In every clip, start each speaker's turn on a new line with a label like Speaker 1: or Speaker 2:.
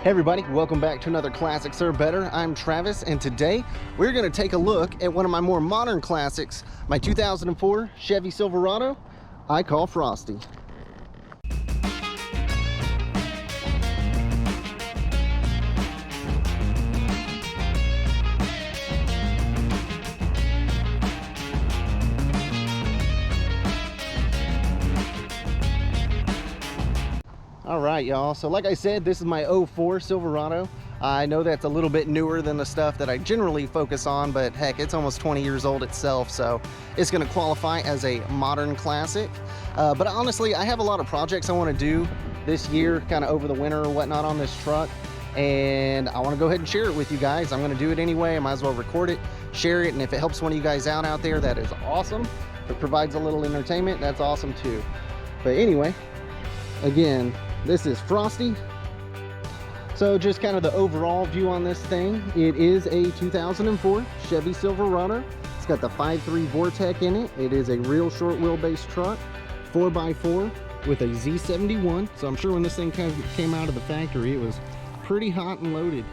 Speaker 1: Hey everybody, welcome back to another Classics Are Better. I'm Travis, and today we're going to take a look at one of my more modern classics, my 2004 Chevy Silverado I call Frosty. All right, y'all, so like I said, this is my 04 Silverado. I know that's a little bit newer than the stuff that I generally focus on, but heck, it's almost 20 years old itself, so it's going to qualify as a modern classic. But honestly, I have a lot of projects I want to do this year, kind of over the winter or whatnot on this truck, and I want to go ahead and share it with you guys. I'm going to do it anyway. I might as well record it, share it, and if it helps one of you guys out there, that is awesome. If it provides a little entertainment, that's awesome too. But anyway, again, this is Frosty. So just kind of the overall view on this thing. It is a 2004 Chevy Silverado. It's got the 5.3 Vortec in it. It is a real short wheelbase truck, 4x4 with a Z71. So I'm sure when this thing came out of the factory, it was pretty hot and loaded.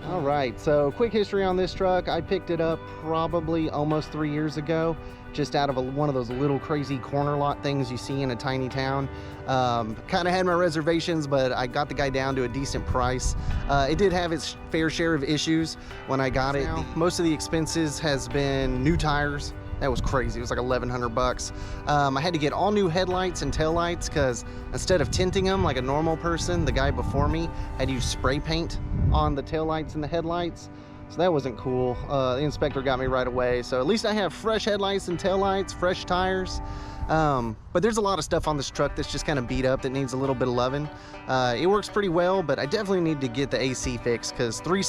Speaker 1: All right, so quick history on this truck. I picked it up probably almost 3 years ago, just out of one of those little crazy corner lot things you see in a tiny town. Kind of had my reservations, but I got the guy down to a decent price. It did have its fair share of issues when I got it. Most of the expenses has been new tires. That was crazy. It was like 1,100 bucks. I had to get all new headlights and taillights because instead of tinting them like a normal person, the guy before me had used spray paint on the taillights and the headlights. So that wasn't cool. The inspector got me right away. So at least I have fresh headlights and taillights, fresh tires. But there's a lot of stuff on this truck that's just kind of beat up that needs a little bit of loving. It works pretty well, but I definitely need to get the AC fixed because 3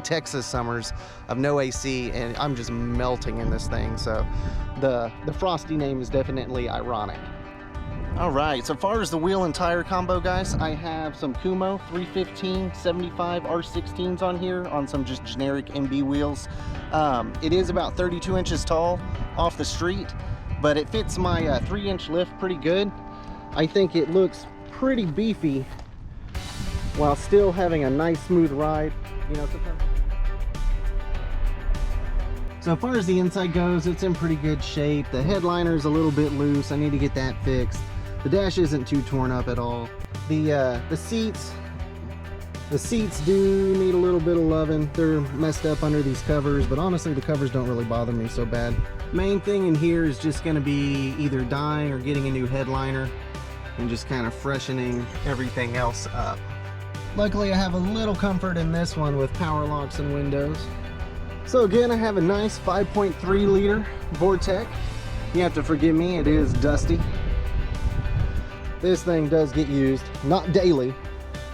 Speaker 1: Texas summers of no AC and I'm just melting in this thing. So the Frosty name is definitely ironic. All right, so far as the wheel and tire combo, guys, I have some Kumo 315 75 R16s on here on some just generic MB wheels. It is about 32 inches tall off the street, but it fits my 3-inch lift pretty good. I think it looks pretty beefy while still having a nice smooth ride. You know, so far as the inside goes, it's in pretty good shape. The headliner's a little bit loose. I need to get that fixed. The dash isn't too torn up at all. The seats do need a little bit of loving. They're messed up under these covers, but honestly, the covers don't really bother me so bad. Main thing in here is just gonna be either dyeing or getting a new headliner and just kind of freshening everything else up. Luckily, I have a little comfort in this one with power locks and windows. So again, I have a nice 5.3 liter Vortec. You have to forgive me, it is dusty. This thing does get used, not daily.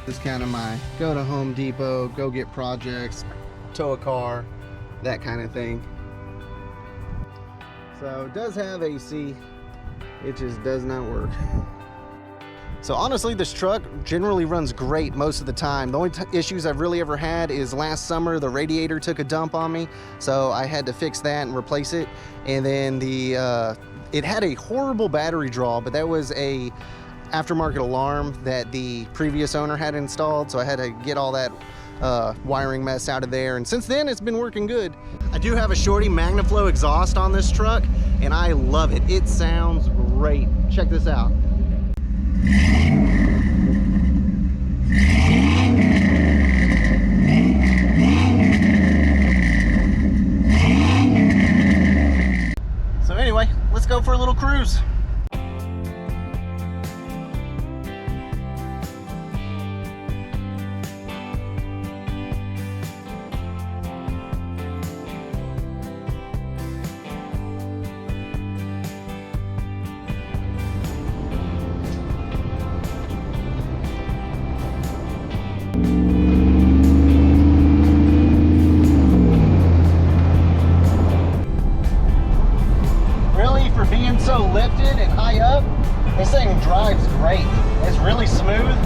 Speaker 1: This is kind of my go to Home Depot, go get projects, tow a car, that kind of thing. So it does have AC, it just does not work. So honestly, this truck generally runs great most of the time. The only issues I've really ever had is last summer, the radiator took a dump on me. So I had to fix that and replace it. And then it had a horrible battery draw, but that was a aftermarket alarm that the previous owner had installed. So I had to get all that wiring mess out of there. And since then, it's been working good. I do have a Shorty MagnaFlow exhaust on this truck, and I love it. It sounds great. Check this out. So anyway, let's go for a little cruise. Really, for being so lifted and high up, this thing drives great. It's really smooth.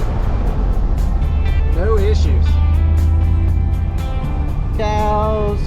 Speaker 1: No issues. Cows.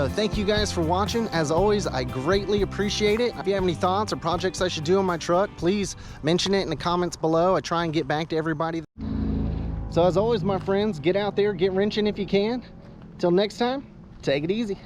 Speaker 1: So thank you guys for watching. As always, I greatly appreciate it. If you have any thoughts or projects I should do on my truck, please mention it in the comments below. I try and get back to everybody. So as always, my friends, get out there, get wrenching if you can. Till next time, take it easy.